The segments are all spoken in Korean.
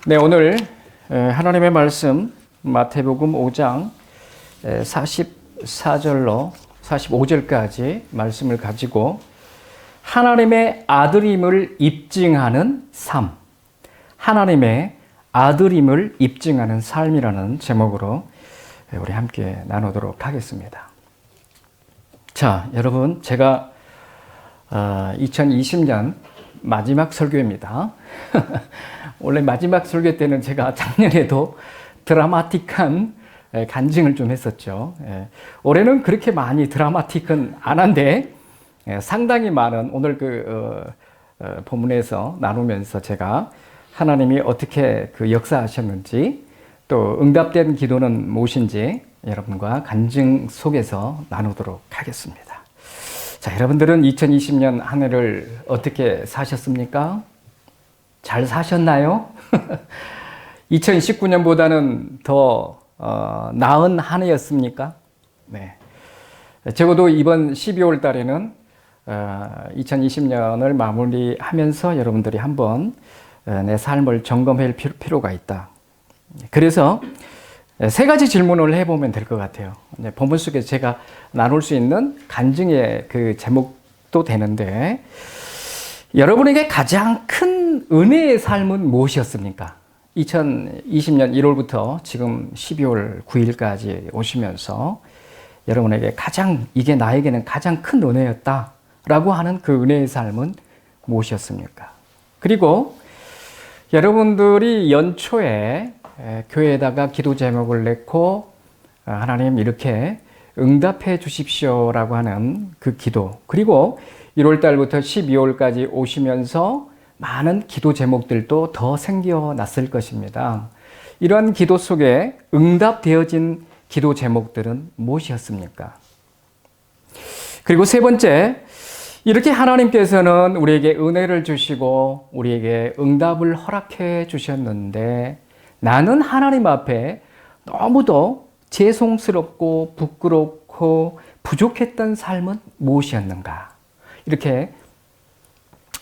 네, 오늘 하나님의 말씀 마태복음 5장 44절로 45절까지 말씀을 가지고 하나님의 아들임을 입증하는 삶, 하나님의 아들임을 입증하는 삶이라는 제목으로 우리 함께 나누도록 하겠습니다. 자, 여러분, 제가 2020년 마지막 설교입니다. 원래 마지막 설교 때는 제가 작년에도 드라마틱한 간증을 좀 했었죠. 올해는 그렇게 많이 드라마틱은 안 한데 상당히 많은 오늘 본문에서 나누면서 제가 하나님이 어떻게 역사하셨는지 또 응답된 기도는 무엇인지 여러분과 간증 속에서 나누도록 하겠습니다. 자, 여러분들은 2020년 한 해를 어떻게 사셨습니까? 잘 사셨나요? 2019년보다는 더 나은 한 해였습니까? 네. 적어도 이번 12월 달에는 2020년을 마무리하면서 여러분들이 한번 내 삶을 점검할 필요가 있다. 그래서 세 가지 질문을 해보면 될 것 같아요. 본문 속에 제가 나눌 수 있는 간증의 그 제목도 되는데, 여러분에게 가장 큰 은혜의 삶은 무엇이었습니까? 2020년 1월부터 지금 12월 9일까지 오시면서 여러분에게 이게 나에게는 가장 큰 은혜였다라고 하는 그 은혜의 삶은 무엇이었습니까? 그리고 여러분들이 연초에 교회에다가 기도 제목을 냈고 하나님 이렇게 응답해 주십시오라고 하는 그 기도, 그리고 1월 달부터 12월까지 오시면서 많은 기도 제목들도 더 생겨났을 것입니다. 이러한 기도 속에 응답되어진 기도 제목들은 무엇이었습니까? 그리고 세 번째, 이렇게 하나님께서는 우리에게 은혜를 주시고 우리에게 응답을 허락해 주셨는데 나는 하나님 앞에 너무도 죄송스럽고 부끄럽고 부족했던 삶은 무엇이었는가? 이렇게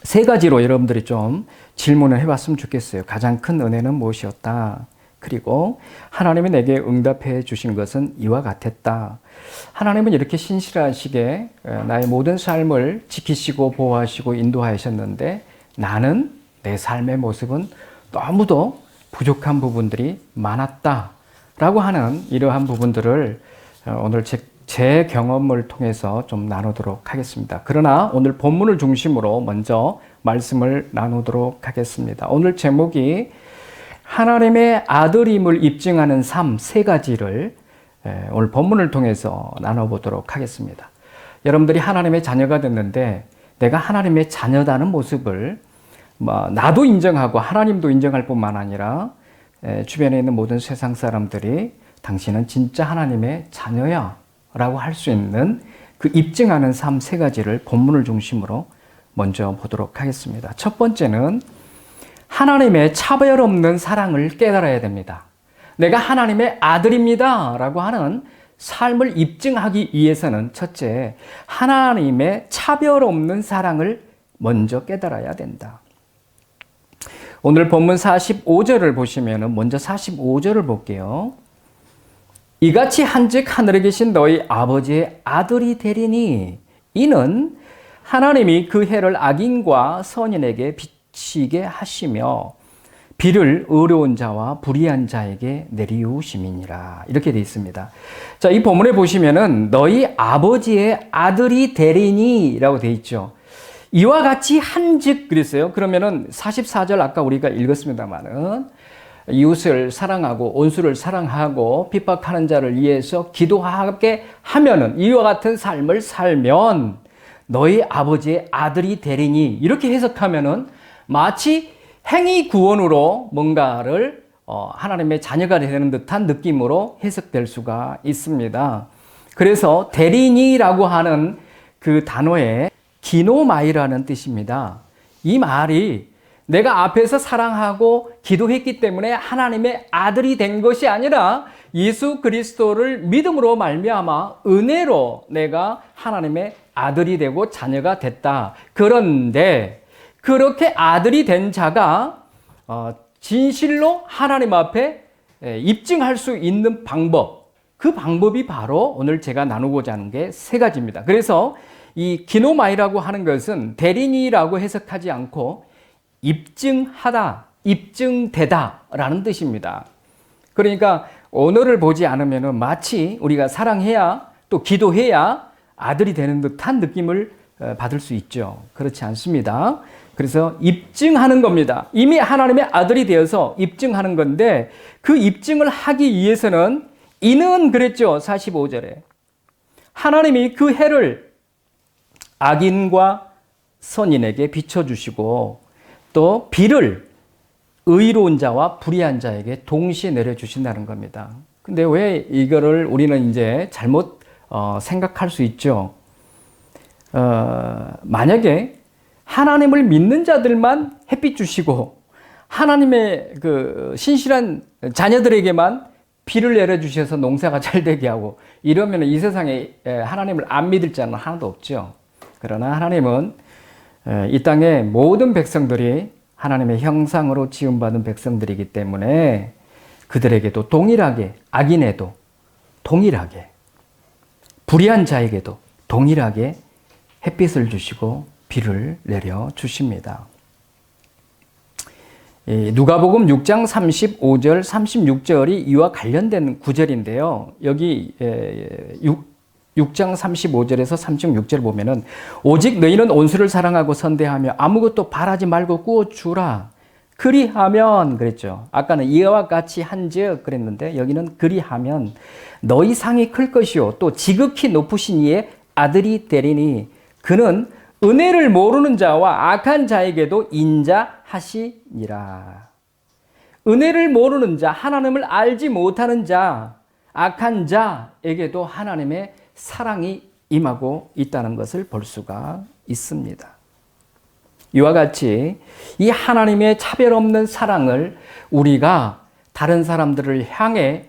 세 가지로 여러분들이 좀 질문을 해봤으면 좋겠어요. 가장 큰 은혜는 무엇이었다? 그리고 하나님이 내게 응답해 주신 것은 이와 같았다. 하나님은 이렇게 신실하시게 나의 모든 삶을 지키시고 보호하시고 인도하셨는데 나는 내 삶의 모습은 너무도 부족한 부분들이 많았다라고 하는 이러한 부분들을 오늘 제 경험을 통해서 좀 나누도록 하겠습니다. 그러나 오늘 본문을 중심으로 먼저 말씀을 나누도록 하겠습니다. 오늘 제목이 하나님의 아들임을 입증하는 삶 세 가지를 오늘 본문을 통해서 나눠보도록 하겠습니다. 여러분들이 하나님의 자녀가 됐는데 내가 하나님의 자녀다는 모습을 나도 인정하고 하나님도 인정할 뿐만 아니라 주변에 있는 모든 세상 사람들이 당신은 진짜 하나님의 자녀야 라고 할 수 있는 그 입증하는 삶 세 가지를 본문을 중심으로 먼저 보도록 하겠습니다. 첫 번째는 하나님의 차별 없는 사랑을 깨달아야 됩니다. 내가 하나님의 아들입니다 라고 하는 삶을 입증하기 위해서는 첫째, 하나님의 차별 없는 사랑을 먼저 깨달아야 된다. 오늘 본문 45절을 보시면 먼저 45절을 볼게요. 이같이 한즉 하늘에 계신 너희 아버지의 아들이 되리니 이는 하나님이 그 해를 악인과 선인에게 비치게 하시며 비를 의로운 자와 불의한 자에게 내리우심이니라. 이렇게 되어 있습니다. 자, 이 본문에 보시면은 너희 아버지의 아들이 되리니 라고 되어 있죠. 이와 같이 한즉 그랬어요. 그러면은 44절 아까 우리가 읽었습니다만은 이웃을 사랑하고 온수를 사랑하고 핍박하는 자를 위해서 기도하게 하면은 이와 같은 삶을 살면 너희 아버지의 아들이 되리니 이렇게 해석하면은 마치 행위 구원으로 뭔가를 하나님의 자녀가 되는 듯한 느낌으로 해석될 수가 있습니다. 그래서 되리니라고 하는 그 단어에 기노마이라는 뜻입니다. 이 말이 내가 앞에서 사랑하고 기도했기 때문에 하나님의 아들이 된 것이 아니라 예수 그리스도를 믿음으로 말미암아 은혜로 내가 하나님의 아들이 되고 자녀가 됐다. 그런데 그렇게 아들이 된 자가 진실로 하나님 앞에 입증할 수 있는 방법, 그 방법이 바로 오늘 제가 나누고자 하는 게 세 가지입니다. 그래서 이 기노마이라고 하는 것은 대리니라고 해석하지 않고 입증하다, 입증되다 라는 뜻입니다. 그러니까 언어를 보지 않으면 마치 우리가 사랑해야 또 기도해야 아들이 되는 듯한 느낌을 받을 수 있죠. 그렇지 않습니다. 그래서 입증하는 겁니다. 이미 하나님의 아들이 되어서 입증하는 건데 그 입증을 하기 위해서는 이는 그랬죠. 45절에. 하나님이 그 해를 악인과 선인에게 비춰주시고 또 비를 의로운 자와 불의한 자에게 동시에 내려주신다는 겁니다. 근데 왜 이거를 우리는 이제 잘못 생각할 수 있죠. 만약에 하나님을 믿는 자들만 햇빛 주시고 하나님의 그 신실한 자녀들에게만 비를 내려주셔서 농사가 잘 되게 하고 이러면 이 세상에 하나님을 안 믿을 자는 하나도 없죠. 그러나 하나님은 이 땅의 모든 백성들이 하나님의 형상으로 지음받은 백성들이기 때문에 그들에게도 동일하게, 악인에도 동일하게, 불의한 자에게도 동일하게 햇빛을 주시고 비를 내려 주십니다. 누가복음 6장 35절, 36절이 이와 관련된 구절인데요. 여기 6장 35절에서 36절 보면은 오직 너희는 온수를 사랑하고 선대하며 아무것도 바라지 말고 구워 주라. 그리하면 그랬죠. 아까는 이와 같이 한즉 그랬는데 여기는 그리하면 너희 상이 클 것이요 또 지극히 높으신 이의 아들이 되리니 그는 은혜를 모르는 자와 악한 자에게도 인자하시니라. 은혜를 모르는 자, 하나님을 알지 못하는 자, 악한 자에게도 하나님의 사랑이 임하고 있다는 것을 볼 수가 있습니다. 이와 같이 이 하나님의 차별 없는 사랑을 우리가 다른 사람들을 향해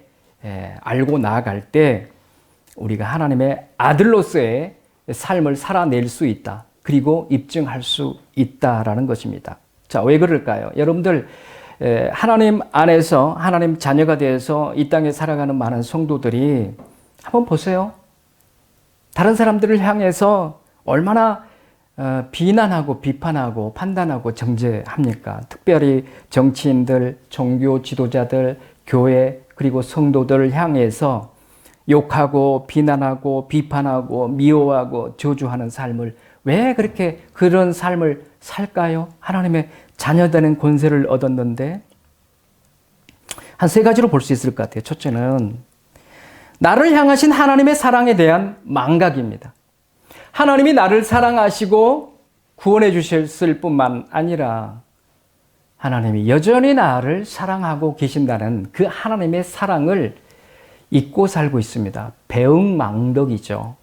알고 나아갈 때 우리가 하나님의 아들로서의 삶을 살아낼 수 있다. 그리고 입증할 수 있다라는 것입니다. 자, 왜 그럴까요? 여러분들 하나님 안에서 하나님 자녀가 되어서 이 땅에 살아가는 많은 성도들이 한번 보세요. 다른 사람들을 향해서 얼마나 비난하고 비판하고 판단하고 정죄합니까? 특별히 정치인들, 종교 지도자들, 교회 그리고 성도들을 향해서 욕하고 비난하고 비판하고 미워하고 저주하는 삶을 왜 그렇게 그런 삶을 살까요? 하나님의 자녀되는 권세를 얻었는데 한 세 가지로 볼 수 있을 것 같아요. 첫째는 나를 향하신 하나님의 사랑에 대한 망각입니다. 하나님이 나를 사랑하시고 구원해 주셨을 뿐만 아니라 하나님이 여전히 나를 사랑하고 계신다는 그 하나님의 사랑을 잊고 살고 있습니다. 배응망덕이죠.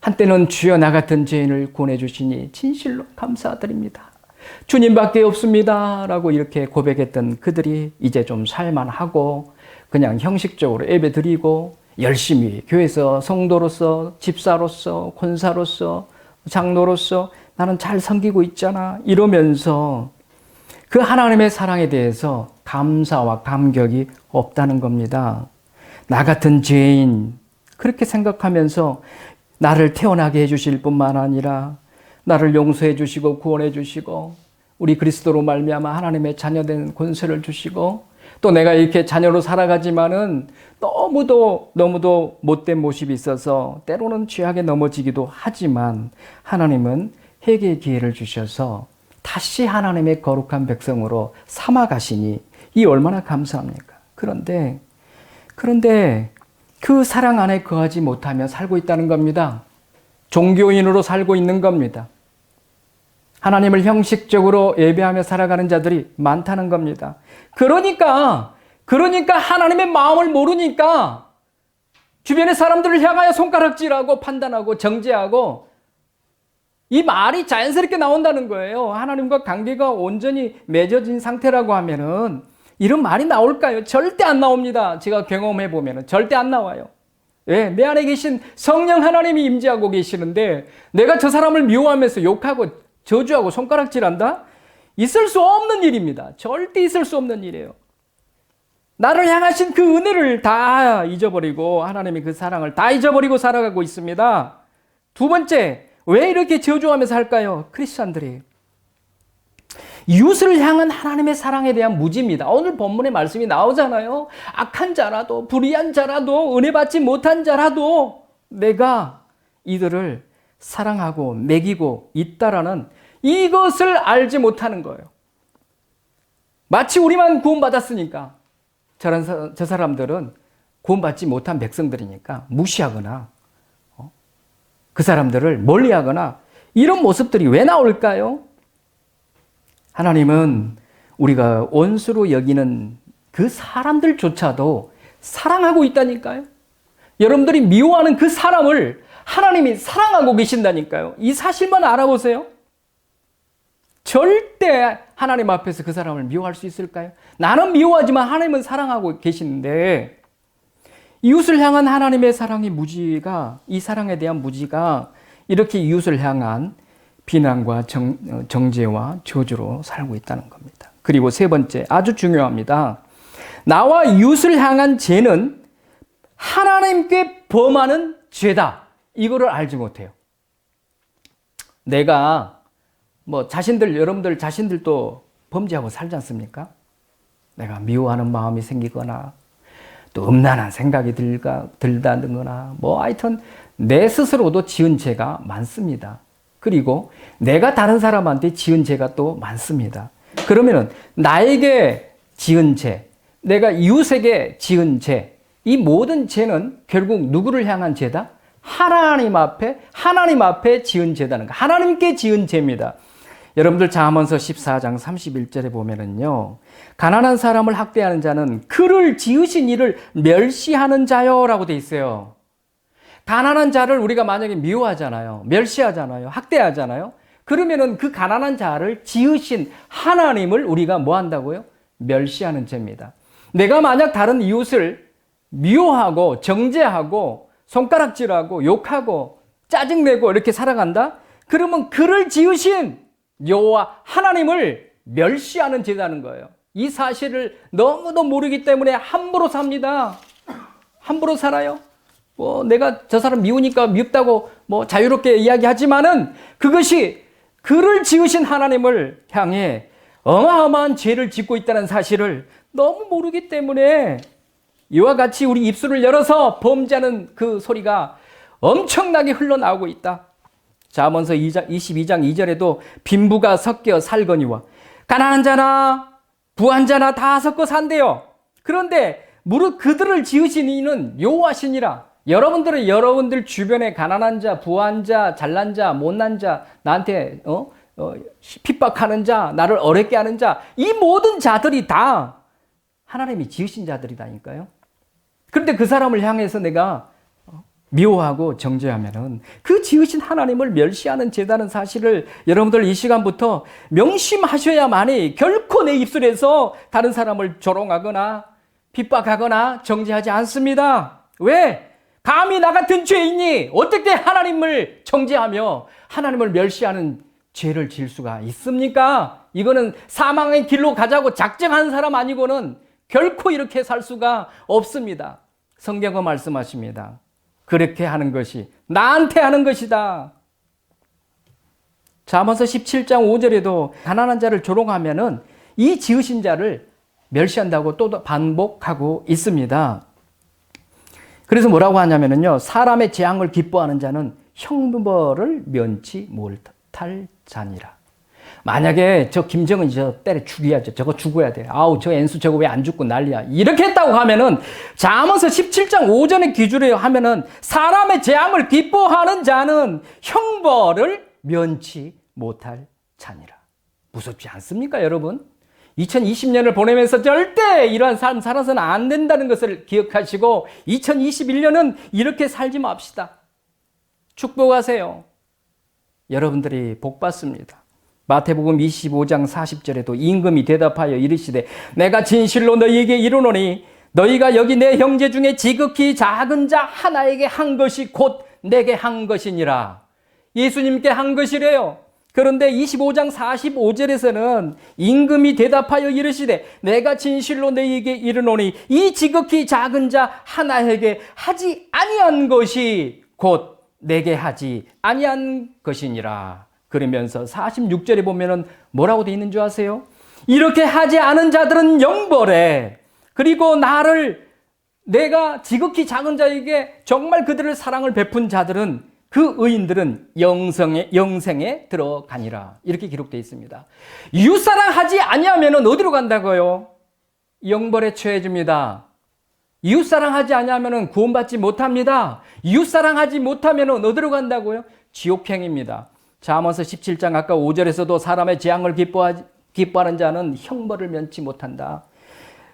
한때는 주여 나 같은 죄인을 구원해 주시니 진실로 감사드립니다. 주님밖에 없습니다. 라고 이렇게 고백했던 그들이 이제 좀 살만하고 그냥 형식적으로 예배드리고 열심히 교회에서 성도로서 집사로서 권사로서 장로로서 나는 잘 섬기고 있잖아 이러면서 그 하나님의 사랑에 대해서 감사와 감격이 없다는 겁니다. 나 같은 죄인 그렇게 생각하면서 나를 태어나게 해주실 뿐만 아니라 나를 용서해 주시고 구원해 주시고 우리 그리스도로 말미암아 하나님의 자녀된 권세를 주시고 또 내가 이렇게 자녀로 살아가지만은 너무도 못된 모습이 있어서 때로는 죄악에 넘어지기도 하지만 하나님은 회개의 기회를 주셔서 다시 하나님의 거룩한 백성으로 삼아 가시니 이 얼마나 감사합니까? 그런데 그 사랑 안에 거하지 못하며 살고 있다는 겁니다. 종교인으로 살고 있는 겁니다. 하나님을 형식적으로 예배하며 살아가는 자들이 많다는 겁니다. 그러니까 하나님의 마음을 모르니까 주변의 사람들을 향하여 손가락질하고 판단하고 정죄하고 이 말이 자연스럽게 나온다는 거예요. 하나님과 관계가 온전히 맺어진 상태라고 하면은 이런 말이 나올까요? 절대 안 나옵니다. 제가 경험해 보면은 절대 안 나와요. 왜? 내 안에 계신 성령 하나님이 임재하고 계시는데 내가 저 사람을 미워하면서 욕하고 저주하고 손가락질한다? 있을 수 없는 일입니다. 절대 있을 수 없는 일이에요. 나를 향하신 그 은혜를 다 잊어버리고 하나님의 그 사랑을 다 잊어버리고 살아가고 있습니다. 두 번째, 왜 이렇게 저주하면서 할까요? 크리스찬들이 이웃을 향한 하나님의 사랑에 대한 무지입니다. 오늘 본문의 말씀이 나오잖아요. 악한 자라도 불의한 자라도 은혜 받지 못한 자라도 내가 이들을 사랑하고 먹이고 있다라는 이것을 알지 못하는 거예요. 마치 우리만 구원받았으니까 저 사람들은 구원받지 못한 백성들이니까 무시하거나 그 사람들을 멀리하거나 이런 모습들이 왜 나올까요? 하나님은 우리가 원수로 여기는 그 사람들조차도 사랑하고 있다니까요. 여러분들이 미워하는 그 사람을 하나님이 사랑하고 계신다니까요. 이 사실만 알아보세요. 절대 하나님 앞에서 그 사람을 미워할 수 있을까요? 나는 미워하지만 하나님은 사랑하고 계시는데 이웃을 향한 하나님의 사랑의 무지가, 이 사랑에 대한 무지가 이렇게 이웃을 향한 비난과 정죄와 저주로 살고 있다는 겁니다. 그리고 세 번째, 아주 중요합니다. 나와 이웃을 향한 죄는 하나님께 범하는 죄다. 이거를 알지 못해요. 내가 여러분들 자신들도 범죄하고 살지 않습니까? 내가 미워하는 마음이 생기거나 또 음란한 생각이 들다거나 하여튼 내 스스로도 지은 죄가 많습니다. 그리고 내가 다른 사람한테 지은 죄가 또 많습니다. 그러면은 나에게 지은 죄, 내가 이웃에게 지은 죄, 이 모든 죄는 결국 누구를 향한 죄다? 하나님 앞에 지은 죄다는 거. 하나님께 지은 죄입니다. 여러분들 잠언서 14장 31절에 보면은요. 가난한 사람을 학대하는 자는 그를 지으신 이를 멸시하는 자요라고 돼 있어요. 가난한 자를 우리가 만약에 미워하잖아요. 멸시하잖아요. 학대하잖아요. 그러면은 그 가난한 자를 지으신 하나님을 우리가 뭐 한다고요? 멸시하는 죄입니다. 내가 만약 다른 이웃을 미워하고 정죄하고 손가락질하고 욕하고 짜증내고 이렇게 살아간다? 그러면 그를 지으신 여호와 하나님을 멸시하는 죄라는 거예요. 이 사실을 너무도 모르기 때문에 함부로 삽니다. 함부로 살아요. 내가 저 사람 미우니까 밉다고 자유롭게 이야기하지만은 그것이 그를 지으신 하나님을 향해 어마어마한 죄를 짓고 있다는 사실을 너무 모르기 때문에 이와 같이 우리 입술을 열어서 범죄하는 그 소리가 엄청나게 흘러나오고 있다. 잠언서 22장 2절에도 빈부가 섞여 살거니와 가난한 자나 부한 자나 다 섞어 산대요. 그런데 무릇 그들을 지으신 이는 여호와시니라. 여러분들 주변에 가난한 자, 부한 자, 잘난 자, 못난 자, 나한테 핍박하는 자, 나를 어렵게 하는 자, 이 모든 자들이 다 하나님이 지으신 자들이다니까요. 그런데 그 사람을 향해서 내가 미워하고 정죄하면은 그 지으신 하나님을 멸시하는 죄다는 사실을 여러분들 이 시간부터 명심하셔야만이 결코 내 입술에서 다른 사람을 조롱하거나 핍박하거나 정죄하지 않습니다. 왜? 감히 나 같은 죄인이 어떻게 하나님을 정죄하며 하나님을 멸시하는 죄를 지을 수가 있습니까? 이거는 사망의 길로 가자고 작정한 사람 아니고는 결코 이렇게 살 수가 없습니다. 성경은 말씀하십니다. 그렇게 하는 것이 나한테 하는 것이다. 잠언서 17장 5절에도 가난한 자를 조롱하면은 이 지으신 자를 멸시한다고 또 반복하고 있습니다. 그래서 뭐라고 하냐면요. 사람의 재앙을 기뻐하는 자는 형벌을 면치 못할 자니라. 만약에 저 김정은 때려 죽여야죠. 저거 죽어야 돼. 아우 저 엔수 저거 왜 안 죽고 난리야. 이렇게 했다고 하면은 잠언서 17장 5절의 기준에 하면은 사람의 재앙을 기뻐하는 자는 형벌을 면치 못할 자니라. 무섭지 않습니까, 여러분? 2020년을 보내면서 절대 이러한 삶 살아서는 안 된다는 것을 기억하시고 2021년은 이렇게 살지 맙시다. 축복하세요. 여러분들이 복 받습니다. 마태복음 25장 40절에도 임금이 대답하여 이르시되 내가 진실로 너희에게 이르노니 너희가 여기 내 형제 중에 지극히 작은 자 하나에게 한 것이 곧 내게 한 것이니라. 예수님께 한 것이래요. 그런데 25장 45절에서는 임금이 대답하여 이르시되 내가 진실로 너희에게 이르노니 이 지극히 작은 자 하나에게 하지 아니한 것이 곧 내게 하지 아니한 것이니라. 그러면서 46절에 보면은 뭐라고 되어 있는 줄 아세요? 이렇게 하지 않은 자들은 영벌에, 그리고 내가 지극히 작은 자에게 정말 그들을 사랑을 베푼 자들은, 그 의인들은 영생에 들어가니라. 이렇게 기록되어 있습니다. 이웃사랑하지 아니하면 어디로 간다고요? 영벌에 처해집니다. 이웃사랑하지 아니하면 구원받지 못합니다. 이웃사랑하지 못하면 어디로 간다고요? 지옥행입니다. 잠언서 17장 아까 5절에서도 사람의 재앙을 기뻐하는 자는 형벌을 면치 못한다.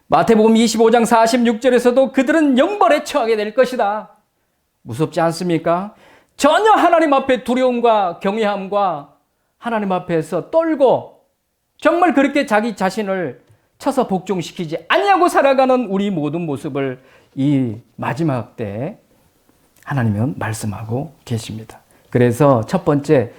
마태복음 25장 46절에서도 그들은 영벌에 처하게 될 것이다. 무섭지 않습니까? 전혀 하나님 앞에 두려움과 경외함과 하나님 앞에서 떨고 정말 그렇게 자기 자신을 쳐서 복종시키지 아니하고 살아가는 우리 모든 모습을 이 마지막 때 하나님은 말씀하고 계십니다. 그래서 첫 번째,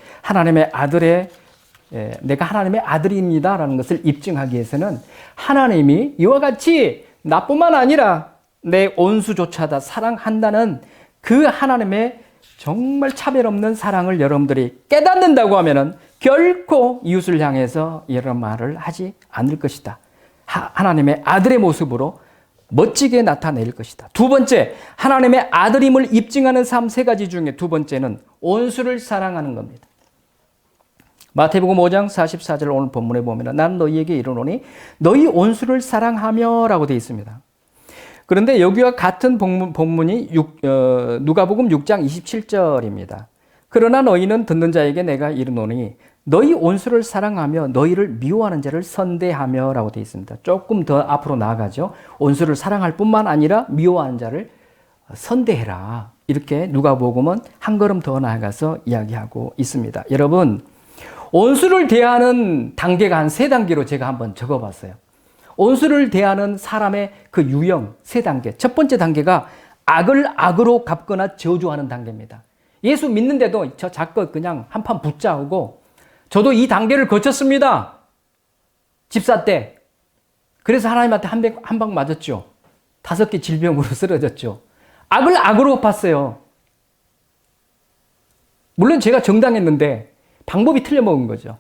내가 하나님의 아들입니다 라는 것을 입증하기 위해서는 하나님이 이와 같이 나뿐만 아니라 내 온수조차다 사랑한다는 그 하나님의 정말 차별 없는 사랑을 여러분들이 깨닫는다고 하면은 결코 이웃을 향해서 이런 말을 하지 않을 것이다. 하나님의 아들의 모습으로 멋지게 나타낼 것이다. 두 번째, 하나님의 아들임을 입증하는 삶 세 가지 중에 두 번째는 온수를 사랑하는 겁니다. 마태복음 5장 44절 오늘 본문에 보면 난 너희에게 이르노니 너희 온수를 사랑하며 라고 되어 있습니다. 그런데 여기와 같은 본문이 누가복음 6장 27절입니다. 그러나 너희는 듣는 자에게 내가 이르노니 너희 온수를 사랑하며 너희를 미워하는 자를 선대하며 라고 되어 있습니다. 조금 더 앞으로 나아가죠. 온수를 사랑할 뿐만 아니라 미워하는 자를 선대해라. 이렇게 누가복음은 한 걸음 더 나아가서 이야기하고 있습니다. 여러분, 온수를 대하는 단계가 한 세 단계로 제가 한번 적어봤어요. 온수를 대하는 사람의 그 유형 세 단계. 첫 번째 단계가 악을 악으로 갚거나 저주하는 단계입니다. 예수 믿는데도 저 자꾸 그냥 한판 붙자고, 저도 이 단계를 거쳤습니다. 집사 때. 그래서 하나님한테 한 방 맞았죠. 5개 질병으로 쓰러졌죠. 악을 악으로 갚았어요. 물론 제가 정당했는데 방법이 틀려먹은 거죠.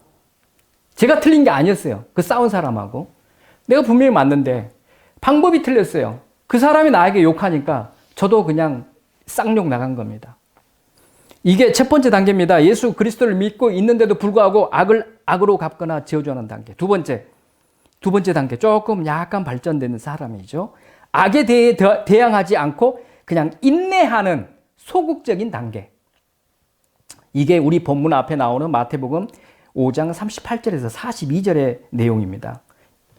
제가 틀린 게 아니었어요. 그 싸운 사람하고. 내가 분명히 맞는데 방법이 틀렸어요. 그 사람이 나에게 욕하니까 저도 그냥 쌍욕 나간 겁니다. 이게 첫 번째 단계입니다. 예수 그리스도를 믿고 있는데도 불구하고 악을 악으로 갚거나 저주하는 단계. 두 번째 단계, 조금 약간 발전되는 사람이죠. 악에 대해 대항하지 않고 그냥 인내하는 소극적인 단계. 이게 우리 본문 앞에 나오는 마태복음 5장 38절에서 42절의 내용입니다.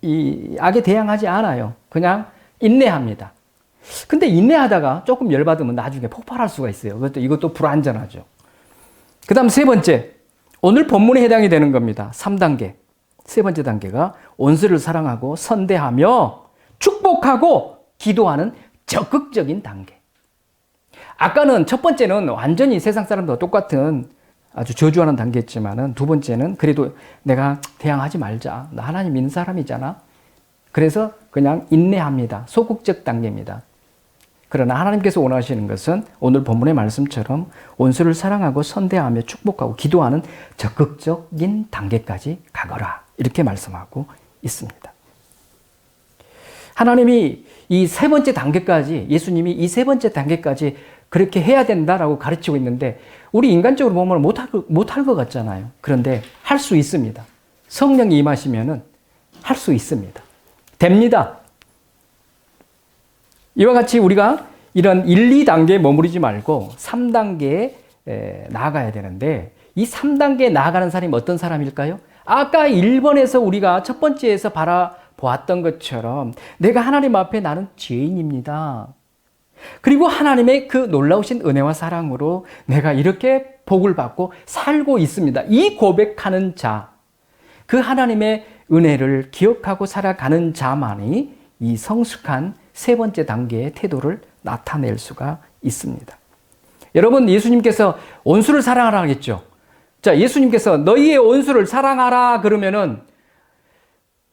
이 악에 대항하지 않아요. 그냥 인내합니다. 근데 인내하다가 조금 열받으면 나중에 폭발할 수가 있어요. 이것도 불안전하죠. 그 다음 세 번째, 오늘 본문에 해당이 되는 겁니다. 3단계. 세 번째 단계가 온수를 사랑하고 선대하며 축복하고 기도하는 적극적인 단계. 아까는 첫 번째는 완전히 세상 사람들과 똑같은 아주 저주하는 단계였지만은 두 번째는 그래도 내가 대항하지 말자. 나 하나님 믿는 사람이잖아. 그래서 그냥 인내합니다. 소극적 단계입니다. 그러나 하나님께서 원하시는 것은 오늘 본문의 말씀처럼 온수를 사랑하고 선대하며 축복하고 기도하는 적극적인 단계까지 가거라. 이렇게 말씀하고 있습니다. 하나님이 이 세 번째 단계까지, 예수님이 이 세 번째 단계까지 그렇게 해야 된다라고 가르치고 있는데 우리 인간적으로 보면 못할 것 같잖아요. 그런데 할 수 있습니다. 성령이 임하시면은 할 수 있습니다. 됩니다. 이와 같이 우리가 이런 1, 2단계에 머무르지 말고 3단계에 나아가야 되는데 이 3단계에 나아가는 사람이 어떤 사람일까요? 아까 1번에서 우리가 첫 번째에서 바라보았던 것처럼 내가 하나님 앞에 나는 죄인입니다. 그리고 하나님의 그 놀라우신 은혜와 사랑으로 내가 이렇게 복을 받고 살고 있습니다. 이 고백하는 자, 그 하나님의 은혜를 기억하고 살아가는 자만이 이 성숙한 세 번째 단계의 태도를 나타낼 수가 있습니다. 여러분, 예수님께서 온수를 사랑하라 하겠죠. 자, 예수님께서 너희의 원수를 사랑하라 그러면은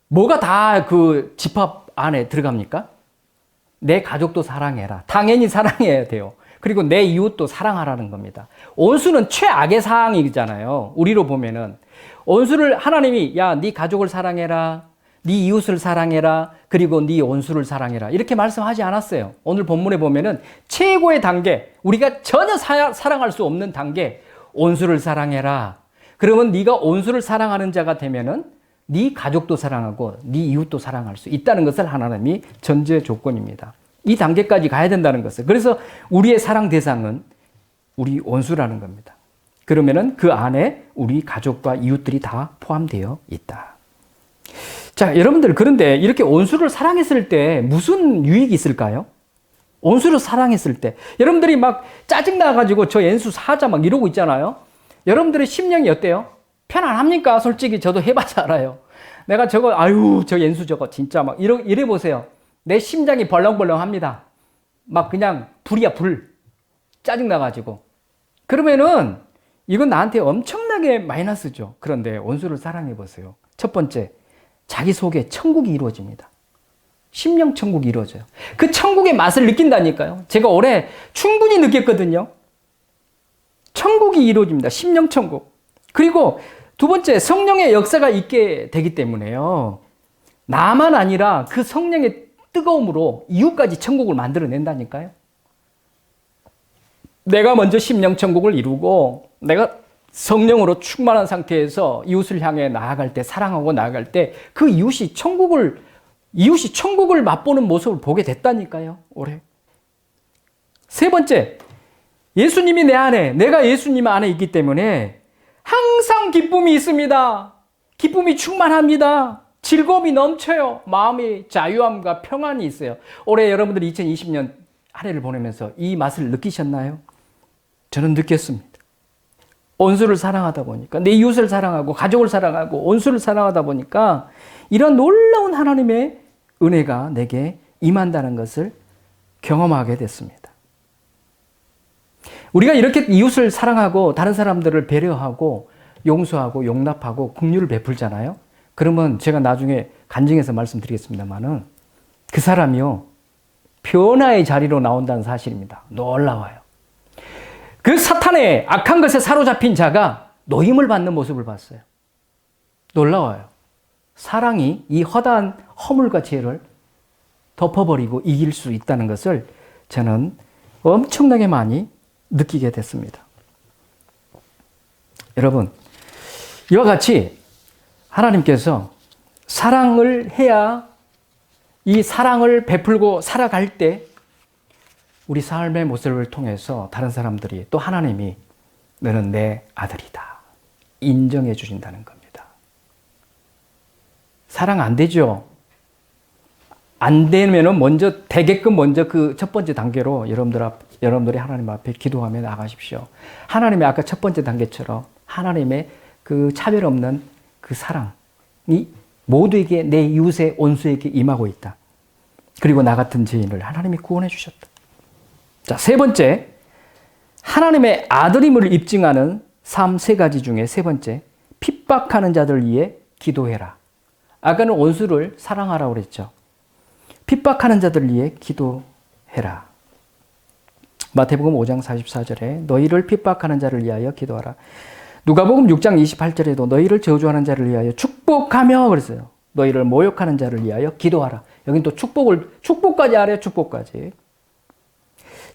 뭐가 다 그 집합 안에 들어갑니까? 내 가족도 사랑해라. 당연히 사랑해야 돼요. 그리고 내 이웃도 사랑하라는 겁니다. 원수는 최악의 상황이잖아요. 우리로 보면은 원수를 하나님이 야, 네 가족을 사랑해라. 네 이웃을 사랑해라. 그리고 네 원수를 사랑해라. 이렇게 말씀하지 않았어요. 오늘 본문에 보면은 최고의 단계, 우리가 전혀 사랑할 수 없는 단계, 원수를 사랑해라. 그러면 네가 원수를 사랑하는 자가 되면은 네 가족도 사랑하고 네 이웃도 사랑할 수 있다는 것을 하나님이 전제 조건입니다. 이 단계까지 가야 된다는 것을. 그래서 우리의 사랑 대상은 우리 원수라는 겁니다. 그러면은 그 안에 우리 가족과 이웃들이 다 포함되어 있다. 자, 여러분들, 그런데 이렇게 원수를 사랑했을 때 무슨 유익이 있을까요? 원수를 사랑했을 때 여러분들이 막 짜증나가지고 저 왼수 사자 막 이러고 있잖아요. 여러분들의 심령이 어때요? 편안합니까? 솔직히 저도 해봐서 알아요. 내가 저거 아유 저 왼수 저거 진짜 막 이래 보세요. 내 심장이 벌렁벌렁합니다. 막 그냥 불이야 불. 짜증나가지고. 그러면은 이건 나한테 엄청나게 마이너스죠. 그런데 원수를 사랑해 보세요. 첫 번째, 자기 속에 천국이 이루어집니다. 심령 천국이 이루어져요. 그 천국의 맛을 느낀다니까요. 제가 올해 충분히 느꼈거든요. 천국이 이루어집니다. 심령 천국. 그리고 두 번째, 성령의 역사가 있게 되기 때문에요. 나만 아니라 그 성령의 뜨거움으로 이웃까지 천국을 만들어낸다니까요. 내가 먼저 심령 천국을 이루고 내가 성령으로 충만한 상태에서 이웃을 향해 나아갈 때, 사랑하고 나아갈 때 그 이웃이 천국을 맛보는 모습을 보게 됐다니까요. 올해. 세 번째, 예수님이 내 안에, 내가 예수님 안에 있기 때문에 항상 기쁨이 있습니다. 기쁨이 충만합니다. 즐거움이 넘쳐요. 마음의 자유함과 평안이 있어요. 올해 여러분들이 2020년 한 해를 보내면서 이 맛을 느끼셨나요? 저는 느꼈습니다. 원수를 사랑하다 보니까, 내 이웃을 사랑하고 가족을 사랑하고 원수를 사랑하다 보니까 이런 놀라운 하나님의 은혜가 내게 임한다는 것을 경험하게 됐습니다. 우리가 이렇게 이웃을 사랑하고 다른 사람들을 배려하고 용서하고 용납하고 긍휼을 베풀잖아요. 그러면 제가 나중에 간증해서 말씀드리겠습니다만은 그 사람이요 변화의 자리로 나온다는 사실입니다. 놀라워요. 그 사탄의 악한 것에 사로잡힌 자가 노임을 받는 모습을 봤어요. 놀라워요. 사랑이 이 허다한 허물과 죄를 덮어버리고 이길 수 있다는 것을 저는 엄청나게 많이 느끼게 됐습니다. 여러분, 이와 같이 하나님께서 사랑을 해야 이 사랑을 베풀고 살아갈 때 우리 삶의 모습을 통해서 다른 사람들이 또 하나님이 너는 내 아들이다 인정해 주신다는 겁니다. 사랑 안 되죠? 안 되면은 되게끔 먼저 그 첫 번째 단계로 여러분들이 하나님 앞에 기도하며 나가십시오. 하나님의 아까 첫 번째 단계처럼 하나님의 그 차별 없는 그 사랑이 모두에게 내 이웃의 원수에게 임하고 있다. 그리고 나 같은 죄인을 하나님이 구원해 주셨다. 자, 세 번째, 하나님의 아들임을 입증하는 삶 세 가지 중에 세 번째, 핍박하는 자들 위해 기도해라. 아까는 원수를 사랑하라고 그랬죠. 핍박하는 자들 위해 기도해라. 마태복음 5장 44절에 너희를 핍박하는 자를 위하여 기도하라. 누가복음 6장 28절에도 너희를 저주하는 자를 위하여 축복하며 그랬어요. 너희를 모욕하는 자를 위하여 기도하라. 여긴 또 축복까지 하래요. 축복까지.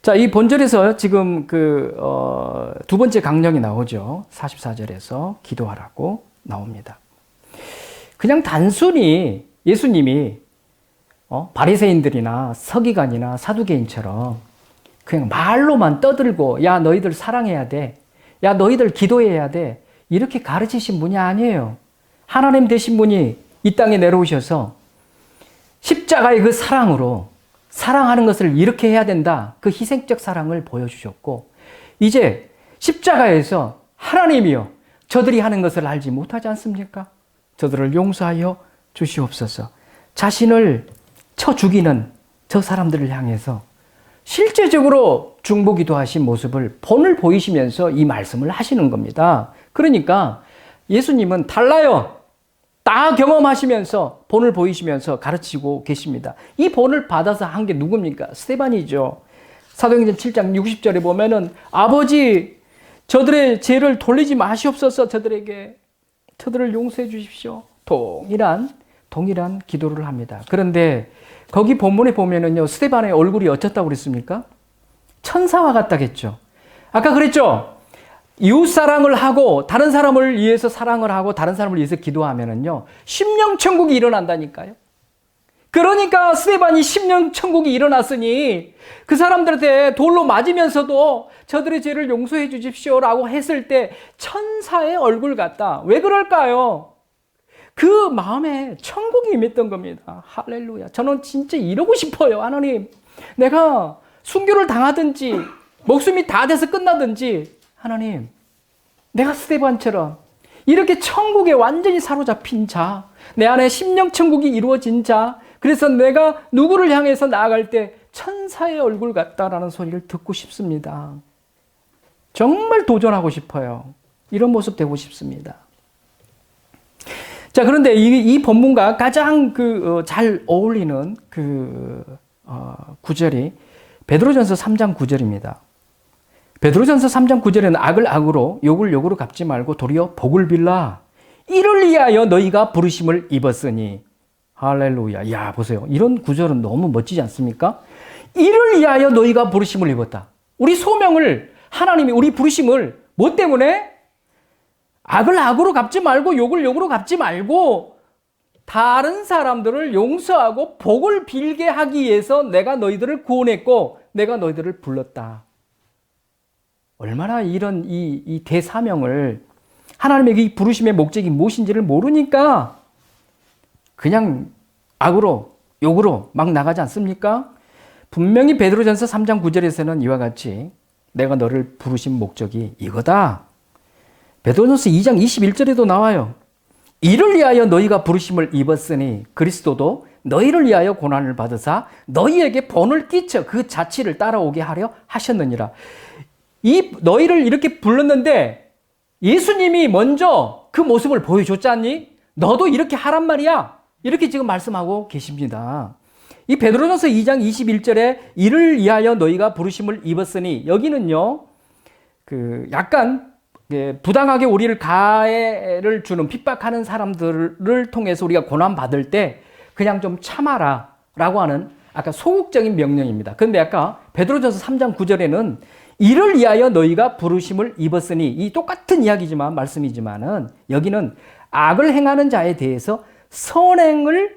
자, 이 본절에서 지금 두 번째 강령이 나오죠. 44절에서 기도하라고 나옵니다. 그냥 단순히 예수님이 바리새인들이나 서기관이나 사두개인처럼 그냥 말로만 떠들고 야 너희들 사랑해야 돼. 야 너희들 기도해야 돼. 이렇게 가르치신 분이 아니에요. 하나님 되신 분이 이 땅에 내려오셔서 십자가의 그 사랑으로 사랑하는 것을 이렇게 해야 된다. 그 희생적 사랑을 보여주셨고 이제 십자가에서 하나님이여 저들이 하는 것을 알지 못하지 않습니까? 저들을 용서하여 주시옵소서. 자신을 쳐 죽이는 저 사람들을 향해서 실제적으로 중보기도하신 모습을 본을 보이시면서 이 말씀을 하시는 겁니다. 그러니까 예수님은 달라요. 다 경험하시면서 본을 보이시면서 가르치고 계십니다. 이 본을 받아서 한 게 누굽니까? 스데반이죠. 사도행전 7장 60절에 보면은 아버지 저들의 죄를 돌리지 마시옵소서. 저들을 용서해 주십시오. 동일한 기도를 합니다. 그런데 거기 본문에 보면은요, 스데반의 얼굴이 어떻다고 그랬습니까? 천사와 같다겠죠. 아까 그랬죠? 이웃 사랑을 하고 다른 사람을 위해서 사랑을 하고 다른 사람을 위해서 기도하면은요, 심령 천국이 일어난다니까요. 그러니까 스데반이 심령 천국이 일어났으니 그 사람들한테 돌로 맞으면서도 저들의 죄를 용서해 주십시오라고 했을 때 천사의 얼굴 같다. 왜 그럴까요? 그 마음에 천국이 임했던 겁니다. 할렐루야. 저는 진짜 이러고 싶어요. 하나님, 내가 순교를 당하든지 목숨이 다 돼서 끝나든지 하나님, 내가 스데반처럼 이렇게 천국에 완전히 사로잡힌 자, 내 안에 심령 천국이 이루어진 자, 그래서 내가 누구를 향해서 나아갈 때 천사의 얼굴 같다라는 소리를 듣고 싶습니다. 정말 도전하고 싶어요. 이런 모습 되고 싶습니다. 자, 그런데 이 본문과 가장 잘 어울리는 구절이 베드로전서 3장 9절입니다. 베드로전서 3장 9절에는 악을 악으로 욕을 욕으로 갚지 말고 도리어 복을 빌라. 이를 위하여 너희가 부르심을 입었으니. 할렐루야. 야, 보세요. 이런 구절은 너무 멋지지 않습니까? 이를 위하여 너희가 부르심을 입었다. 우리 소명을, 하나님이 우리 부르심을 뭐 때문에? 악을 악으로 갚지 말고 욕을 욕으로 갚지 말고 다른 사람들을 용서하고 복을 빌게 하기 위해서 내가 너희들을 구원했고 내가 너희들을 불렀다. 얼마나 이런 이 대사명을, 하나님의 이 부르심의 목적이 무엇인지를 모르니까 그냥 악으로 욕으로 막 나가지 않습니까? 분명히 베드로전서 3장 9절에서는 이와 같이 내가 너를 부르신 목적이 이거다. 베드로전서 2장 21절에도 나와요. 이를 위하여 너희가 부르심을 입었으니 그리스도도 너희를 위하여 고난을 받으사 너희에게 본을 끼쳐 그 자취를 따라오게 하려 하셨느니라. 이 너희를 이렇게 불렀는데 예수님이 먼저 그 모습을 보여줬잖니? 너도 이렇게 하란 말이야. 이렇게 지금 말씀하고 계십니다. 이 베드로전서 2장 21절에 이를 위하여 너희가 부르심을 입었으니 여기는요, 약간 부당하게 우리를 가해를 주는 핍박하는 사람들을 통해서 우리가 고난받을 때 그냥 좀 참아라 라고 하는 아까 소극적인 명령입니다. 그런데 아까 베드로전서 3장 9절에는 이를 위하여 너희가 부르심을 입었으니, 이 똑같은 이야기지만 말씀이지만은 여기는 악을 행하는 자에 대해서 선행을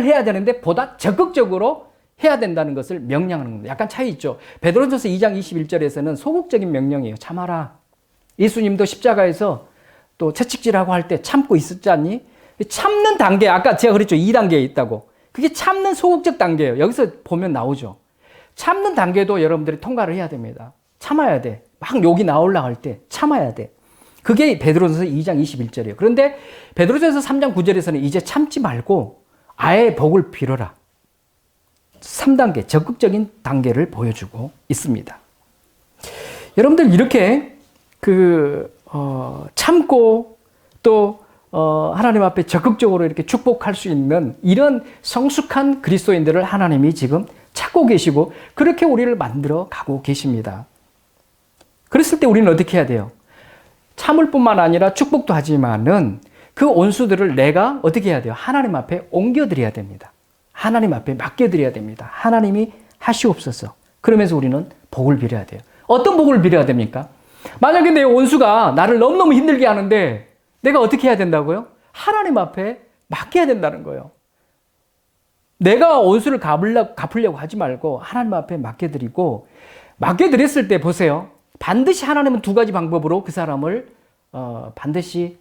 해야 되는데 보다 적극적으로 해야 된다는 것을 명령하는 겁니다. 약간 차이 있죠. 베드로전서 2장 21절에서는 소극적인 명령이에요. 참아라. 예수님도 십자가에서 또 채찍질하고 할 때 참고 있었지 않니? 참는 단계, 아까 제가 그랬죠. 2단계에 있다고. 그게 참는 소극적 단계예요. 여기서 보면 나오죠. 참는 단계도 여러분들이 통과를 해야 됩니다. 참아야 돼. 막 욕이 나오려고 할 때 참아야 돼. 그게 베드로전서 2장 21절이에요. 그런데 베드로전서 3장 9절에서는 이제 참지 말고 아예 복을 빌어라. 3단계, 적극적인 단계를 보여주고 있습니다. 여러분들 이렇게 참고 또 하나님 앞에 적극적으로 이렇게 축복할 수 있는 이런 성숙한 그리스도인들을 하나님이 지금 찾고 계시고 그렇게 우리를 만들어 가고 계십니다. 그랬을 때 우리는 어떻게 해야 돼요? 참을 뿐만 아니라 축복도 하지만은 그 온수들을 내가 어떻게 해야 돼요? 하나님 앞에 옮겨드려야 됩니다. 하나님 앞에 맡겨드려야 됩니다. 하나님이 하시옵소서. 그러면서 우리는 복을 빌어야 돼요. 어떤 복을 빌어야 됩니까? 만약에 내 온수가 나를 너무너무 힘들게 하는데 내가 어떻게 해야 된다고요? 하나님 앞에 맡겨야 된다는 거예요. 내가 온수를 갚으려고 하지 말고 하나님 앞에 맡겨드리고, 맡겨드렸을 때 보세요. 반드시 하나님은 두 가지 방법으로 그 사람을 반드시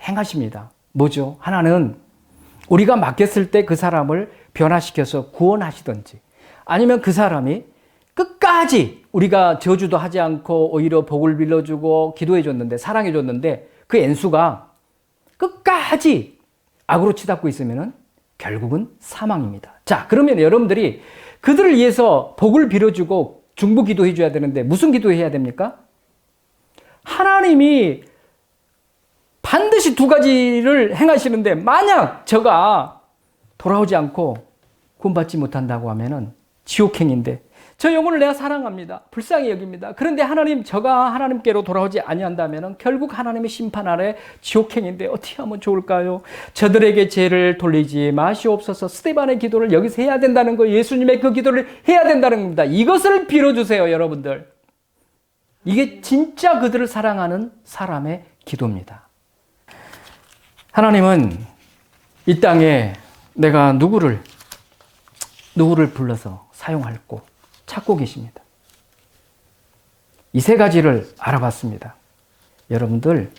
행하십니다. 뭐죠? 하나는 우리가 맡겼을 때 그 사람을 변화시켜서 구원하시든지, 아니면 그 사람이 끝까지 우리가 저주도 하지 않고 오히려 복을 빌려주고 기도해줬는데, 사랑해줬는데 그 엔수가 끝까지 악으로 치닫고 있으면은 결국은 사망입니다. 자, 그러면 여러분들이 그들을 위해서 복을 빌어주고 중보 기도해 줘야 되는데 무슨 기도해야 됩니까? 하나님이 반드시 두 가지를 행하시는데 만약 저가 돌아오지 않고 구원받지 못한다고 하면은 지옥행인데 저 영혼을 내가 사랑합니다. 불쌍히 여깁니다. 그런데 하나님 저가 하나님께로 돌아오지 아니한다면은 결국 하나님의 심판 아래 지옥행인데 어떻게 하면 좋을까요? 저들에게 죄를 돌리지 마시옵소서. 스데반의 기도를 여기서 해야 된다는 거예요. 예수님의 그 기도를 해야 된다는 겁니다. 이것을 빌어주세요, 여러분들. 이게 진짜 그들을 사랑하는 사람의 기도입니다. 하나님은 이 땅에 내가 누구를 불러서 사용할고 찾고 계십니다. 이 세 가지를 알아봤습니다. 여러분들,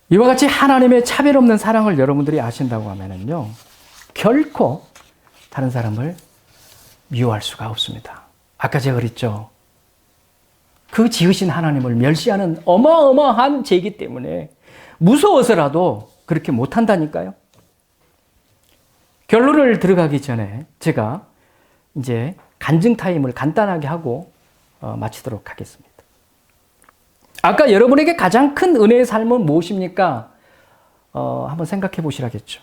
이와 같이 하나님의 차별 없는 사랑을 여러분들이 아신다고 하면요, 결코 다른 사람을 미워할 수가 없습니다. 아까 제가 그랬죠. 그 지으신 하나님을 멸시하는 어마어마한 죄이기 때문에 무서워서라도 그렇게 못한다니까요. 결론을 들어가기 전에 제가 이제 간증 타임을 간단하게 하고 마치도록 하겠습니다. 아까 여러분에게 가장 큰 은혜의 삶은 무엇입니까? 한번 생각해 보시라겠죠.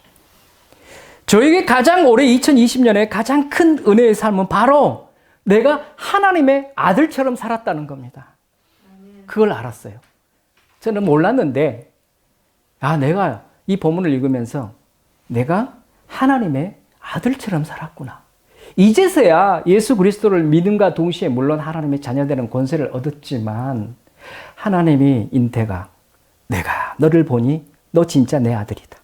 저에게 가장 올해 2020년에 가장 큰 은혜의 삶은 바로 내가 하나님의 아들처럼 살았다는 겁니다. 그걸 알았어요. 저는 몰랐는데 내가 이 본문을 읽으면서 내가 하나님의 아들처럼 살았구나. 이제서야 예수 그리스도를 믿음과 동시에 물론 하나님의 자녀되는 권세를 얻었지만 하나님이 인태가 내가 너를 보니 너 진짜 내 아들이다.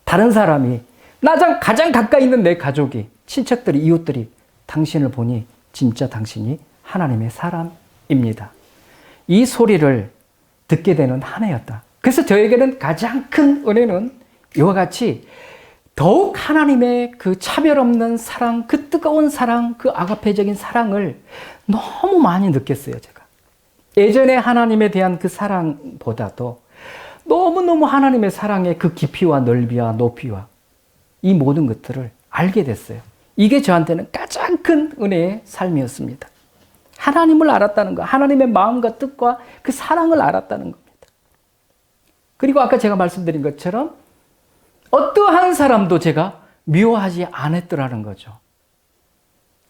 다른 사람이 나랑 가장 가까이 있는 내 가족이 친척들이 이웃들이 당신을 보니 진짜 당신이 하나님의 사람입니다. 이 소리를 듣게 되는 한 해였다. 그래서 저에게는 가장 큰 은혜는 이와 같이 더욱 하나님의 그 차별 없는 사랑, 그 뜨거운 사랑, 그 아가페적인 사랑을 너무 많이 느꼈어요, 제가. 예전에 하나님에 대한 그 사랑보다도 너무너무 하나님의 사랑의 그 깊이와 넓이와 높이와 이 모든 것들을 알게 됐어요. 이게 저한테는 가장 큰 은혜의 삶이었습니다. 하나님을 알았다는 것, 하나님의 마음과 뜻과 그 사랑을 알았다는 겁니다. 그리고 아까 제가 말씀드린 것처럼 어떠한 사람도 제가 미워하지 않았더라는 거죠.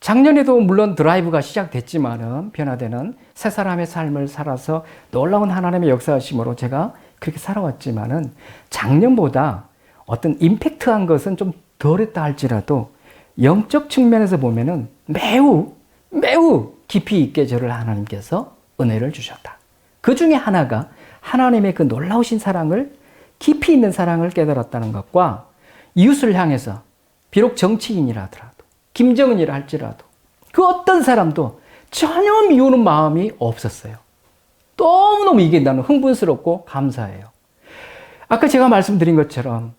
작년에도 물론 드라이브가 시작됐지만은 변화되는 새 사람의 삶을 살아서 놀라운 하나님의 역사하심으로 제가 그렇게 살아왔지만은 작년보다 어떤 임팩트한 것은 좀 덜했다 할지라도 영적 측면에서 보면은 매우 깊이 있게 저를 하나님께서 은혜를 주셨다. 그 중에 하나가 하나님의 그 놀라우신 사랑을 깊이 있는 사랑을 깨달았다는 것과 이웃을 향해서 비록 정치인이라 하더라도 김정은이라 할지라도 그 어떤 사람도 전혀 미우는 마음이 없었어요. 너무너무 이게 나는 흥분스럽고 감사해요. 아까 제가 말씀드린 것처럼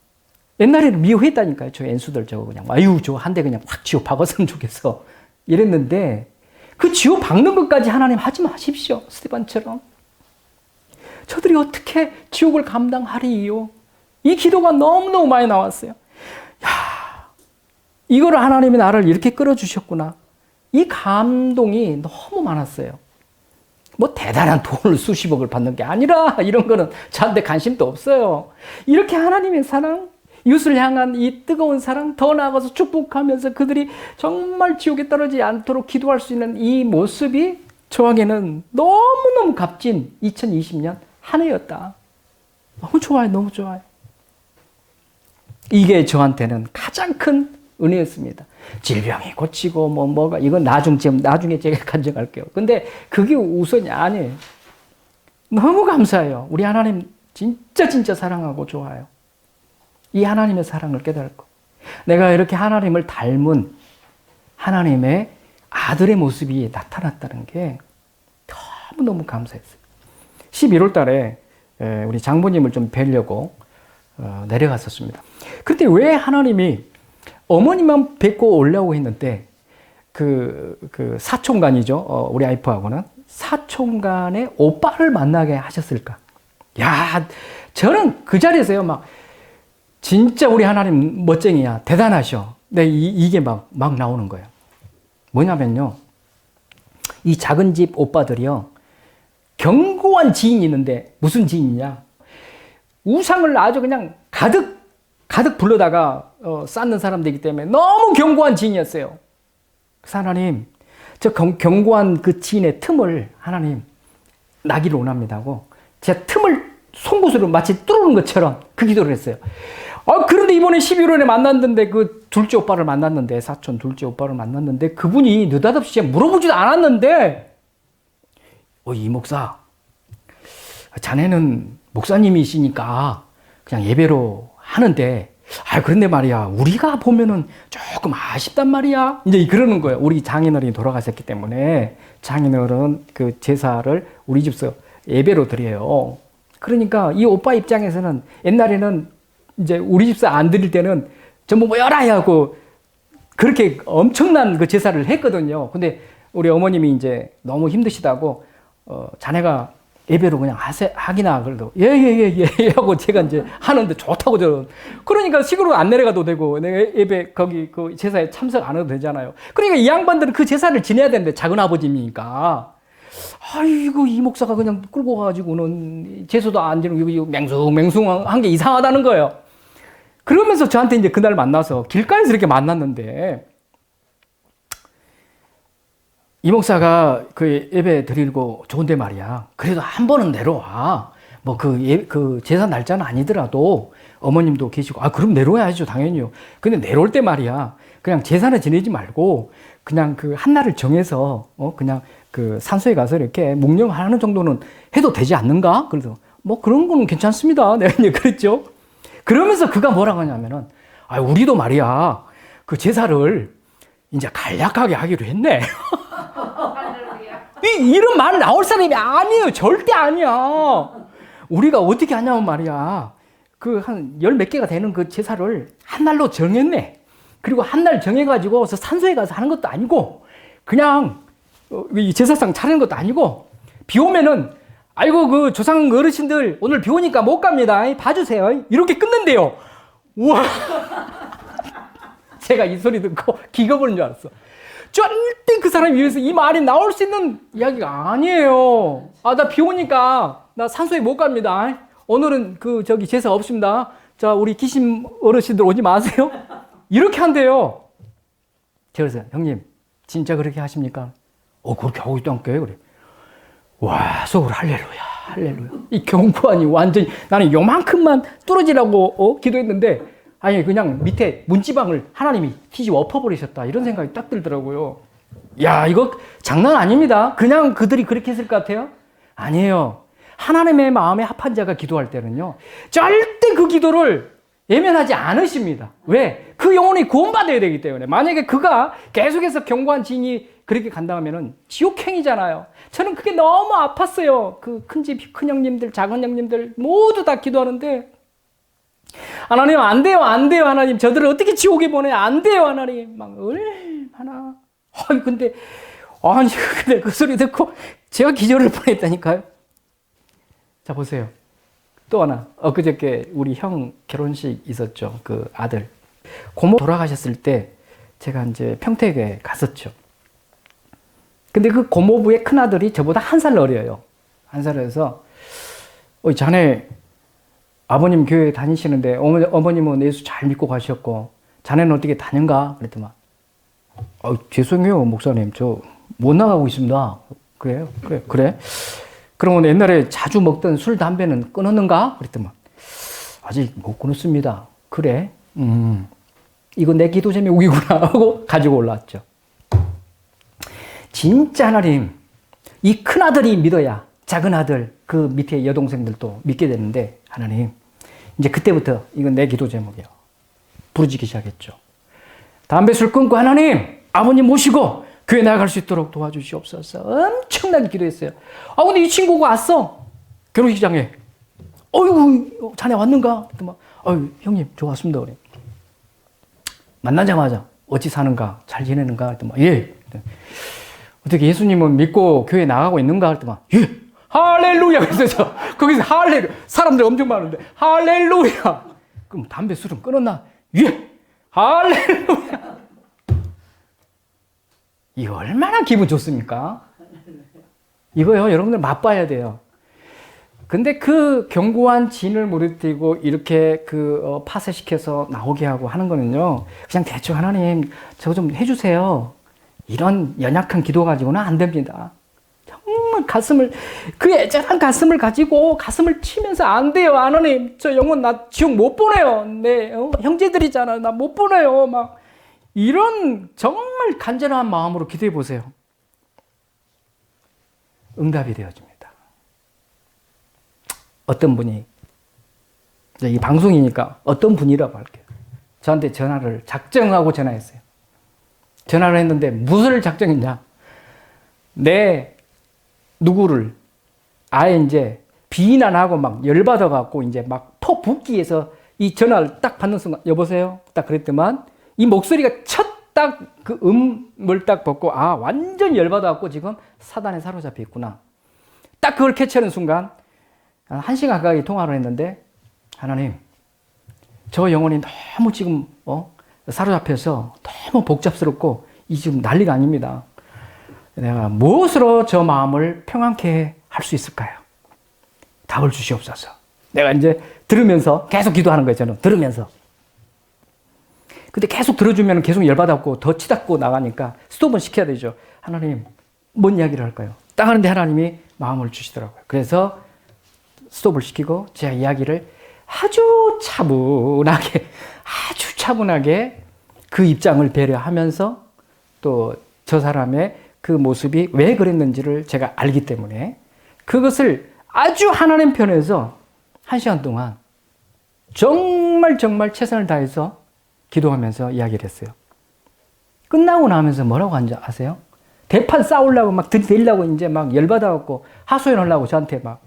옛날에는 미워했다니까요. 저 엔수들 저거 그냥 저 한 대 그냥 확 쥐어 박았으면 좋겠어 이랬는데 그 쥐어 박는 것까지 하나님 하지 마십시오. 스데반처럼. 저들이 어떻게 지옥을 감당하리요? 이 기도가 너무너무 많이 나왔어요. 이거를 하나님이 나를 이렇게 끌어주셨구나. 이 감동이 너무 많았어요. 뭐 대단한 돈을 수십억을 받는 게 아니라 이런 거는 저한테 관심도 없어요. 이렇게 하나님의 사랑, 이웃을 향한 이 뜨거운 사랑, 더 나아가서 축복하면서 그들이 정말 지옥에 떨어지지 않도록 기도할 수 있는 이 모습이 저에게는 너무너무 값진 2020년 한 해였다. 너무 좋아요. 너무 좋아요. 이게 저한테는 가장 큰 은혜였습니다. 질병이 고치고 뭐가 이건 나중에 제가 간증할게요. 근데 그게 우선이 아니에요. 너무 감사해요. 우리 하나님 진짜 사랑하고 좋아요. 이 하나님의 사랑을 깨달고 내가 이렇게 하나님을 닮은 하나님의 아들의 모습이 나타났다는 게 너무너무 감사했어요. 11월 달에 우리 장모님을 좀 뵈려고 내려갔었습니다. 그때 왜 하나님이 어머니만 뵙고 오려고 했는데 그 사촌간이죠. 우리 와이프하고는 사촌간의 오빠를 만나게 하셨을까? 저는 그 자리에서요, 막 진짜 우리 하나님 멋쟁이야, 대단하셔. 네, 이게 막 나오는 거예요. 뭐냐면요. 이 작은 집 오빠들이요. 견고한 지인이 있는데 무슨 지인이냐? 우상을 아주 그냥 가득 불러다가 쌓는 사람들이기 때문에 너무 견고한 지인이었어요. 그래서 하나님, 저 견고한 그 지인의 틈을 하나님 나기를 원합니다 하고 제가 틈을 송곳으로 마치 뚫는 것처럼 그 기도를 했어요. 그런데 이번에 11월에 만났는데 그 둘째 오빠를 만났는데 사촌 둘째 오빠를 만났는데 그분이 느닷없이 물어보지도 않았는데 이 목사, 자네는 목사님이시니까 그냥 예배로 하는데 그런데 말이야 우리가 보면은 조금 아쉽단 말이야. 이제 그러는 거예요. 우리 장인어른이 돌아가셨기 때문에 장인어른 그 제사를 우리 집에서 예배로 드려요. 그러니까 이 오빠 입장에서는 옛날에는 이제 우리 집사 안 드릴 때는 전부 모여라 하고 그렇게 엄청난 그 제사를 했거든요. 근데 우리 어머님이 이제 너무 힘드시다고 자네가 예배로 그냥 하기나 그래도 예 하고 제가 이제 하는데 좋다고 저는. 그러니까 시골로 안 내려가도 되고 내가 예배 거기 그 제사에 참석 안 해도 되잖아요. 그러니까 이 양반들은 그 제사를 지내야 되는데 작은 아버님이니까 아이고 이 목사가 그냥 끌고 가가지고는 제사도 안 지내고 맹숭맹숭한 게 이상하다는 거예요. 그러면서 저한테 이제 그날 만나서 길가에서 이렇게 만났는데 이 목사가 그 예배 드리고 좋은데 말이야. 그래도 한 번은 내려와. 뭐 그 제사 날짜는 아니더라도 어머님도 계시고 그럼 내려와야죠 당연히요. 근데 내려올 때 말이야. 그냥 제사는 지내지 말고 그냥 그 한 날을 정해서 그냥 그 산소에 가서 이렇게 묵념하는 정도는 해도 되지 않는가? 그래서 뭐 그런 거는 괜찮습니다. 내가 이제 그랬죠. 그러면서 그가 뭐라고 하냐면은 우리도 말이야 그 제사를 이제 간략하게 하기로 했네. 이런 말 나올 사람이 아니에요. 절대 아니야. 우리가 어떻게 하냐면 말이야. 그 한 열 몇 개가 되는 그 제사를 한 날로 정했네. 그리고 한 날 정해가지고 산소에 가서 하는 것도 아니고 그냥 제사상 차리는 것도 아니고 비 오면은 아이고 그 조상 어르신들 오늘 비 오니까 못 갑니다. 봐주세요. 이렇게 끝낸대요. 우와. 제가 이 소리 듣고 기가 보는 줄 알았어. 절대 그 사람 입에서 이 말이 나올 수 있는 이야기가 아니에요. 나 비 오니까 나 산소에 못 갑니다. 오늘은 저기 제사 없습니다. 자, 우리 기심 어르신들 오지 마세요. 이렇게 한대요. 그래서 형님 진짜 그렇게 하십니까? 그렇게 하고 있다니까 그래. 와, 속으로 할렐루야. 이 경관이 완전히 나는 요만큼만 뚫어지라고 기도했는데 그냥 밑에 문지방을 하나님이 뒤집어 엎어버리셨다. 이런 생각이 딱 들더라고요. 야, 이거 장난 아닙니다. 그냥 그들이 그렇게 했을 것 같아요? 아니에요. 하나님의 마음에 합한 자가 기도할 때는요. 절대 그 기도를 예면하지 않으십니다. 왜? 그 영혼이 구원받아야 되기 때문에. 만약에 그가 계속해서 견고한 지인이 그렇게 간다면은 지옥행이잖아요. 저는 그게 너무 아팠어요. 그 큰 집, 큰 형님들, 작은 형님들 모두 다 기도하는데 하나님 안 돼요 하나님 저들을 어떻게 지옥에 보내요 안 돼요 하나님 막 얼마나 근데 그 소리 듣고 제가 기절을 뻔했다니까요. 자 보세요. 또 하나 엊그저께 우리 형 결혼식 있었죠. 그 아들 고모 돌아가셨을 때 제가 이제 평택에 갔었죠. 근데 그 고모부의 큰아들이 저보다 한 살 어려요. 한 살 어려서 자네 아버님 교회 다니시는데 어머님은 예수 잘 믿고 가셨고 자네는 어떻게 다닌가? 그랬더만 죄송해요 목사님 저 못 나가고 있습니다. 그래요? 그래? 그러면 옛날에 자주 먹던 술 담배는 끊었는가? 그랬더만 아직 못 끊었습니다. 그래? 이거 내 기도 제목이구나 하고 가지고 올라왔죠. 진짜 하나님 이 큰아들이 믿어야 작은 아들 그 밑에 여동생들도 믿게 되는데 하나님 이제 그때부터 이건 내 기도 제목이야. 부르짖기 시작했죠. 담배 술 끊고 하나님 아버님 모시고 교회 나갈 수 있도록 도와주시옵소서. 엄청나게 기도했어요. 근데 이 친구가 왔어. 결혼식장에. 어이구 자네 왔는가? 형님 저 왔습니다. 그래. 만나자마자 어찌 사는가? 잘 지내는가? 그랬더니 예. 어떻게 예수님은 믿고 교회 나가고 있는가? 그랬더니 예. 할렐루야. 그래서 거기서 할렐루야. 사람들 엄청 많은데 할렐루야. 그럼 담배 술은 끊었나? 예. 할렐루야. 이거 얼마나 기분 좋습니까? 이거요, 여러분들 맛봐야 돼요. 근데 그 견고한 진을 무너뜨리고 이렇게 파쇄시켜서 나오게 하고 하는 거는요, 그냥 대충 하나님, 저거 좀 해주세요. 이런 연약한 기도 가지고는 안 됩니다. 정말 그 애절한 가슴을 가지고 가슴을 치면서 안 돼요. 하나님, 저 영혼 나 지옥 못 보내요. 네, 형제들이잖아. 나 못 보내요. 막, 이런 정말 간절한 마음으로 기도해 보세요. 응답이 되어집니다. 어떤 분이, 이 방송이니까 어떤 분이라고 할게요. 저한테 전화를 작정하고 전화했어요. 전화를 했는데 무엇을 작정했냐? 누구를 아예 이제 비난하고 막 열받아갖고 이제 막 퍼붓기해서 이 전화를 딱 받는 순간, 여보세요? 딱 그랬더만 이 목소리가 딱 그 음을 딱 벗고, 완전 열받아갖고 지금 사단에 사로잡혀 있구나. 딱 그걸 캐치하는 순간, 1시간 가까이 통화를 했는데, 하나님, 저 영혼이 너무 지금, 사로잡혀서 너무 복잡스럽고, 지금 난리가 아닙니다. 내가 무엇으로 저 마음을 평안케 할 수 있을까요? 답을 주시옵소서. 내가 이제 들으면서 계속 기도하는 거예요, 저는. 들으면서. 근데 계속 들어주면 계속 열받았고 더 치닫고 나가니까 스톱은 시켜야 되죠. 하나님, 뭔 이야기를 할까요? 딱 하는데 하나님이 마음을 주시더라고요. 그래서 스톱을 시키고 제 이야기를 아주 차분하게 그 입장을 배려하면서 또 저 사람의 그 모습이 왜 그랬는지를 제가 알기 때문에 그것을 아주 하나님 편에서 1시간 동안 정말 최선을 다해서 기도하면서 이야기를 했어요. 끝나고 나면서 뭐라고 한지 아세요? 대판 싸우려고 막 들이대려고 이제 막 열받아갖고 하소연하려고 저한테 막,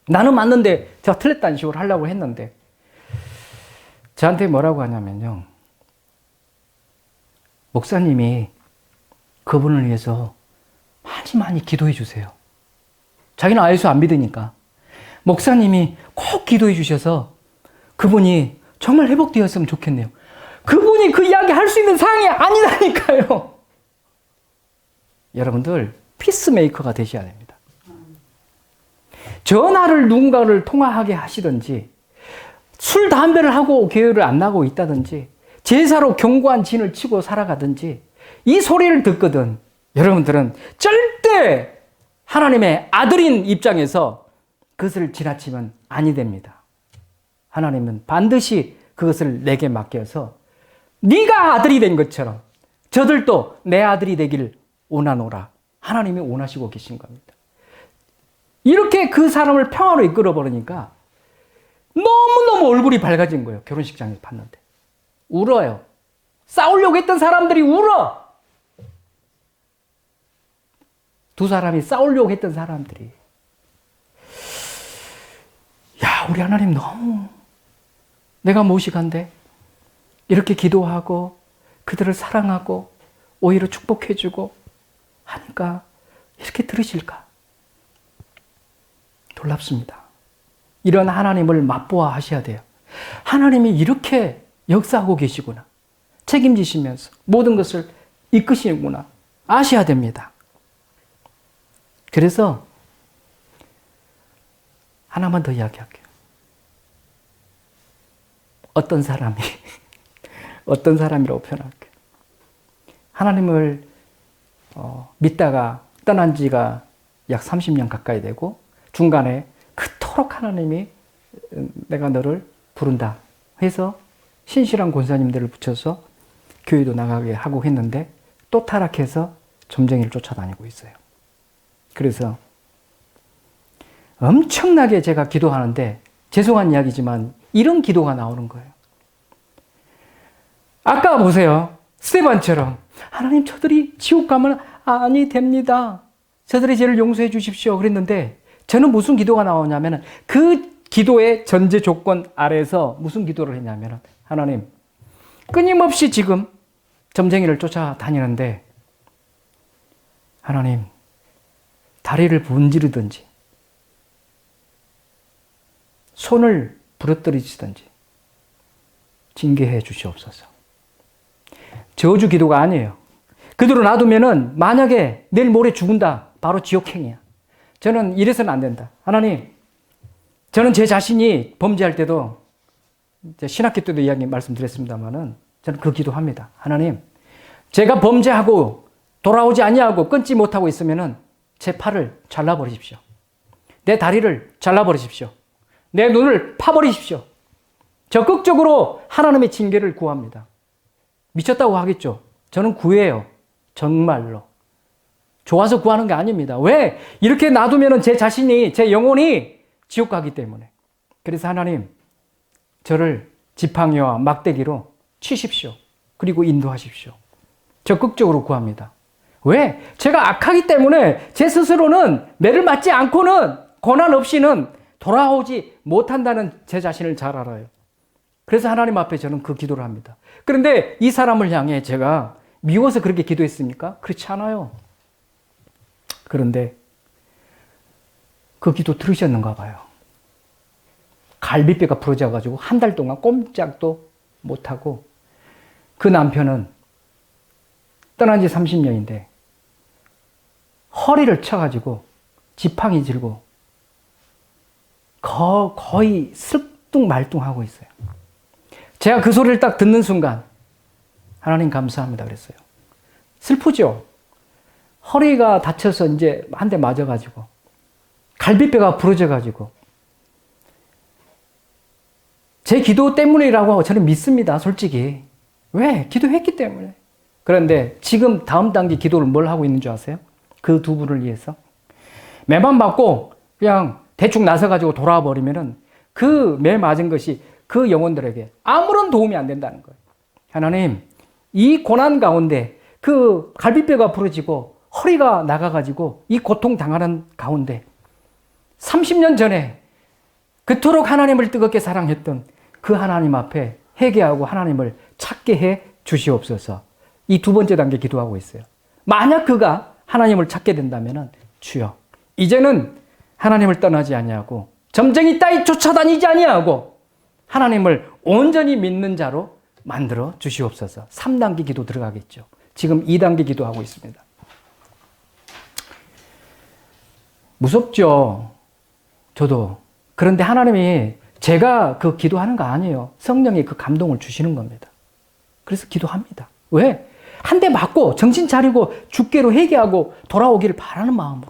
나는 맞는데 제가 틀렸다는 식으로 하려고 했는데, 저한테 뭐라고 하냐면요, 목사님이 그분을 위해서 많이 기도해 주세요. 자기는 예수 안 믿으니까 목사님이 꼭 기도해 주셔서 그분이 정말 회복되었으면 좋겠네요. 그분이 그 이야기 할 수 있는 상황이 아니라니까요. 여러분들, 피스메이커가 되셔야 됩니다. 전화를 누군가를 통화하게 하시든지, 술, 담배를 하고 교회를 안 나가고 있다든지, 제사로 견고한 진을 치고 살아가든지, 이 소리를 듣거든 여러분들은 절대 하나님의 아들인 입장에서 그것을 지나치면 아니 됩니다. 하나님은 반드시 그것을 내게 맡겨서 네가 아들이 된 것처럼 저들도 내 아들이 되길 원하노라. 하나님이 원하시고 계신 겁니다. 이렇게 그 사람을 평화로 이끌어 버리니까 너무너무 얼굴이 밝아진 거예요. 결혼식장에서 봤는데 울어요. 싸우려고 했던 사람들이 울어. 두 사람이 싸우려고 했던 사람들이, 야, 우리 하나님 너무 내가 무식한데 이렇게 기도하고 그들을 사랑하고 오히려 축복해주고 하니까 이렇게 들으실까? 놀랍습니다. 이런 하나님을 맛보아 하셔야 돼요. 하나님이 이렇게 역사하고 계시구나. 책임지시면서 모든 것을 이끄시는구나. 아셔야 됩니다. 그래서 하나만 더 이야기할게요. 어떤 사람이라고 표현할게요. 하나님을 믿다가 떠난 지가 약 30년 가까이 되고 중간에 그토록 하나님이 내가 너를 부른다 해서 신실한 권사님들을 붙여서 교회도 나가게 하고 했는데 또 타락해서 점쟁이를 쫓아다니고 있어요. 그래서 엄청나게 제가 기도하는데 죄송한 이야기지만 이런 기도가 나오는 거예요. 아까 보세요. 스테반처럼 하나님 저들이 지옥 가면 아니 됩니다. 저들의 죄를 용서해 주십시오. 그랬는데 저는 무슨 기도가 나오냐면 그 기도의 전제 조건 아래서 무슨 기도를 했냐면 하나님 끊임없이 지금 점쟁이를 쫓아다니는데 하나님 다리를 문지르든지 손을 부러뜨리시든지 징계해 주시옵소서. 저주 기도가 아니에요. 그대로 놔두면은 만약에 내일 모레 죽은다. 바로 지옥행이야. 저는 이래서는 안 된다. 하나님, 저는 제 자신이 범죄할 때도 신학기 때도 이야기 말씀드렸습니다만은 저는 그 기도합니다. 하나님, 제가 범죄하고 돌아오지 아니하고 끊지 못하고 있으면은 제 팔을 잘라버리십시오. 내 다리를 잘라버리십시오. 내 눈을 파버리십시오. 적극적으로 하나님의 징계를 구합니다. 미쳤다고 하겠죠. 저는 구해요. 정말로. 좋아서 구하는 게 아닙니다. 왜? 이렇게 놔두면 제 자신이, 제 영혼이 지옥 가기 때문에. 그래서 하나님, 저를 지팡이와 막대기로 치십시오. 그리고 인도하십시오. 적극적으로 구합니다. 왜? 제가 악하기 때문에 제 스스로는 매를 맞지 않고는 고난 없이는 돌아오지 못한다는 제 자신을 잘 알아요. 그래서 하나님 앞에 저는 그 기도를 합니다. 그런데 이 사람을 향해 제가 미워서 그렇게 기도했습니까? 그렇지 않아요. 그런데 그 기도 들으셨는가 봐요. 갈비뼈가 부러져가지고 한 달 동안 꼼짝도 못하고 그 남편은 떠난 지 30년인데 허리를 쳐가지고 지팡이 들고 거의 슬뚱말뚱하고 있어요. 제가 그 소리를 딱 듣는 순간 하나님 감사합니다 그랬어요. 슬프죠? 허리가 다쳐서 이제 한 대 맞아가지고 갈비뼈가 부러져가지고 제 기도 때문이라고 저는 믿습니다. 솔직히. 왜? 기도했기 때문에. 그런데 지금 다음 단계 기도를 뭘 하고 있는 줄 아세요? 그 두 분을 위해서. 매만 맞고 그냥 대충 나서가지고 돌아와 버리면은 그 매 맞은 것이 그 영혼들에게 아무런 도움이 안 된다는 거예요. 하나님, 이 고난 가운데 그 갈비뼈가 부러지고 허리가 나가가지고 이 고통 당하는 가운데 30년 전에 그토록 하나님을 뜨겁게 사랑했던 그 하나님 앞에 회개하고 하나님을 찾게 해 주시옵소서. 이 두 번째 단계 기도하고 있어요. 만약 그가 하나님을 찾게 된다면 주여, 이제는 하나님을 떠나지 아니하고 점쟁이 따위 쫓아다니지 아니하고 하나님을 온전히 믿는 자로 만들어 주시옵소서. 3단계 기도 들어가겠죠. 지금 2단계 기도하고 있습니다. 무섭죠? 저도. 그런데 하나님이 제가 그 기도하는 거 아니에요. 성령이 그 감동을 주시는 겁니다. 그래서 기도합니다. 왜? 한 대 맞고 정신 차리고 주께로 회개하고 돌아오기를 바라는 마음으로.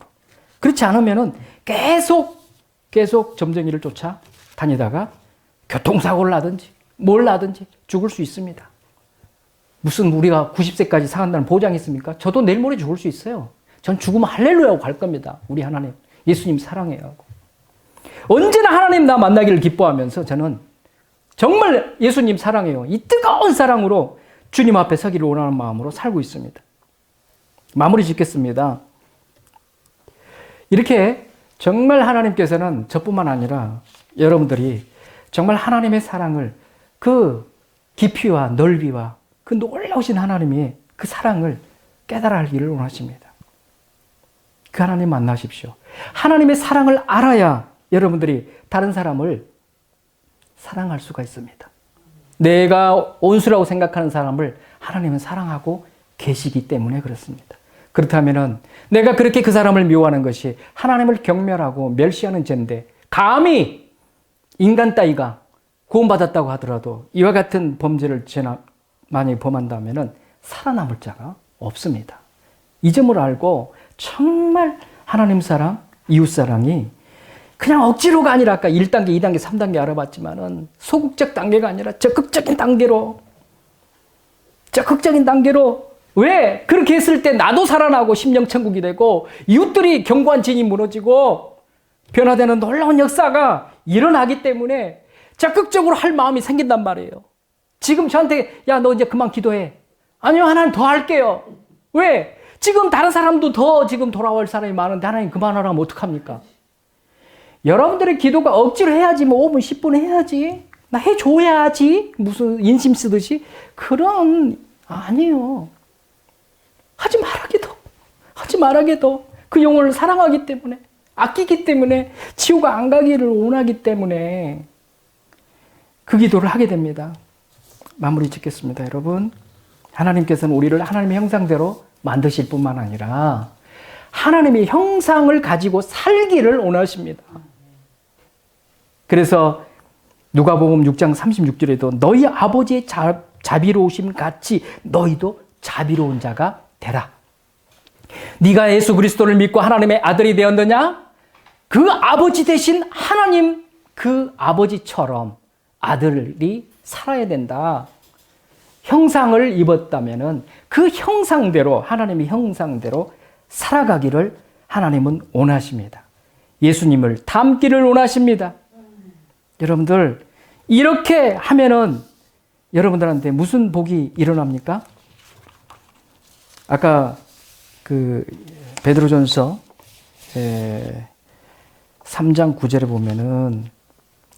그렇지 않으면은 계속 점쟁이를 쫓아 다니다가 교통사고를 나든지 뭘 나든지 죽을 수 있습니다. 무슨 우리가 90세까지 사는다는 보장이 있습니까? 저도 내일 모레 죽을 수 있어요. 전 죽으면 할렐루야 하고 갈 겁니다. 우리 하나님, 예수님 사랑해요 하고. 언제나 하나님 나 만나기를 기뻐하면서 저는 정말 예수님 사랑해요. 이 뜨거운 사랑으로 주님 앞에 서기를 원하는 마음으로 살고 있습니다. 마무리 짓겠습니다. 이렇게 정말 하나님께서는 저뿐만 아니라 여러분들이 정말 하나님의 사랑을 그 깊이와 넓이와 그 놀라우신 하나님의 그 사랑을 깨달아 알기를 원하십니다. 그 하나님 만나십시오. 하나님의 사랑을 알아야 여러분들이 다른 사람을 사랑할 수가 있습니다. 내가 온수라고 생각하는 사람을 하나님은 사랑하고 계시기 때문에 그렇습니다. 그렇다면 내가 그렇게 그 사람을 미워하는 것이 하나님을 경멸하고 멸시하는 죄인데 감히 인간 따위가 구원받았다고 하더라도 이와 같은 범죄를 만약에 범한다면 살아남을 자가 없습니다. 이 점을 알고 정말 하나님 사랑, 이웃 사랑이 그냥 억지로가 아니라 아까 1단계, 2단계, 3단계 알아봤지만은 소극적 단계가 아니라 적극적인 단계로 왜? 그렇게 했을 때 나도 살아나고 심령천국이 되고 이웃들이 견고한 진이 무너지고 변화되는 놀라운 역사가 일어나기 때문에 적극적으로 할 마음이 생긴단 말이에요. 지금 저한테 야, 너 이제 그만 기도해. 아니요, 하나님 더 할게요. 왜? 지금 다른 사람도 더 지금 돌아올 사람이 많은데 하나님 그만하라면 어떡합니까? 여러분들의 기도가 억지로 해야지, 뭐 5분, 10분 해야지. 나 해줘야지. 무슨 인심 쓰듯이. 아니에요. 하지 말아게도. 그 영혼을 사랑하기 때문에, 아끼기 때문에, 지옥가 안 가기를 원하기 때문에 그 기도를 하게 됩니다. 마무리 짓겠습니다. 여러분, 하나님께서는 우리를 하나님의 형상대로 만드실 뿐만 아니라 하나님의 형상을 가지고 살기를 원하십니다. 그래서 누가복음 6장 36절에도 너희 아버지의 자비로우심 같이 너희도 자비로운 자가 되라. 네가 예수 그리스도를 믿고 하나님의 아들이 되었느냐? 그 아버지 대신 하나님 그 아버지처럼 아들이 살아야 된다. 형상을 입었다면은 그 형상대로, 하나님의 형상대로 살아가기를 하나님은 원하십니다. 예수님을 닮기를 원하십니다. 여러분들, 이렇게 하면은 여러분들한테 무슨 복이 일어납니까? 아까 그 베드로전서 3장 9절에 보면은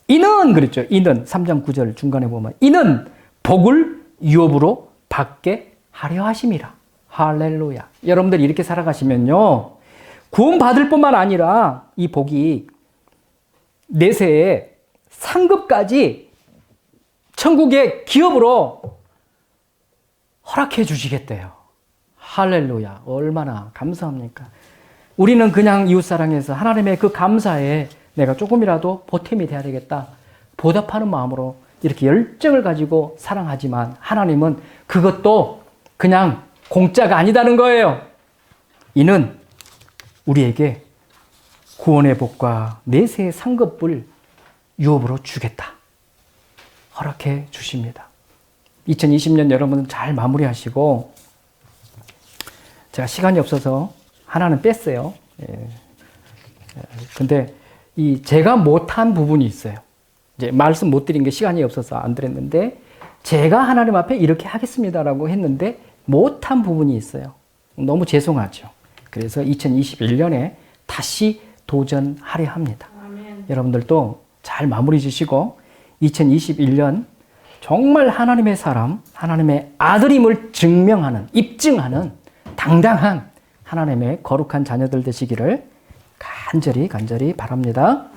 이는 그랬죠. 이는 3장 9절 중간에 보면 이는 복을 유업으로 받게 하려 하심이라. 할렐루야. 여러분들 이렇게 살아가시면요, 구원 받을 뿐만 아니라 이 복이 내세에 상급까지 천국의 기업으로 허락해 주시겠대요. 할렐루야. 얼마나 감사합니까? 우리는 그냥 이웃사랑해서 하나님의 그 감사에 내가 조금이라도 보탬이 돼야 되겠다, 보답하는 마음으로 이렇게 열정을 가지고 사랑하지만 하나님은 그것도 그냥 공짜가 아니다는 거예요. 이는 우리에게 구원의 복과 내세의 상급을 유업으로 주겠다, 허락해 주십니다. 2020년 여러분 잘 마무리하시고, 제가 시간이 없어서 하나는 뺐어요. 근데 제가 못한 부분이 있어요. 이제 말씀 못 드린 게 시간이 없어서 안 드렸는데, 제가 하나님 앞에 이렇게 하겠습니다라고 했는데 못한 부분이 있어요. 너무 죄송하죠. 그래서 2021년에 다시 도전하려 합니다. 아멘. 여러분들도 잘 마무리 지시고 2021년 정말 하나님의 사람, 하나님의 아들임을 증명하는, 입증하는 당당한 하나님의 거룩한 자녀들 되시기를 간절히 바랍니다.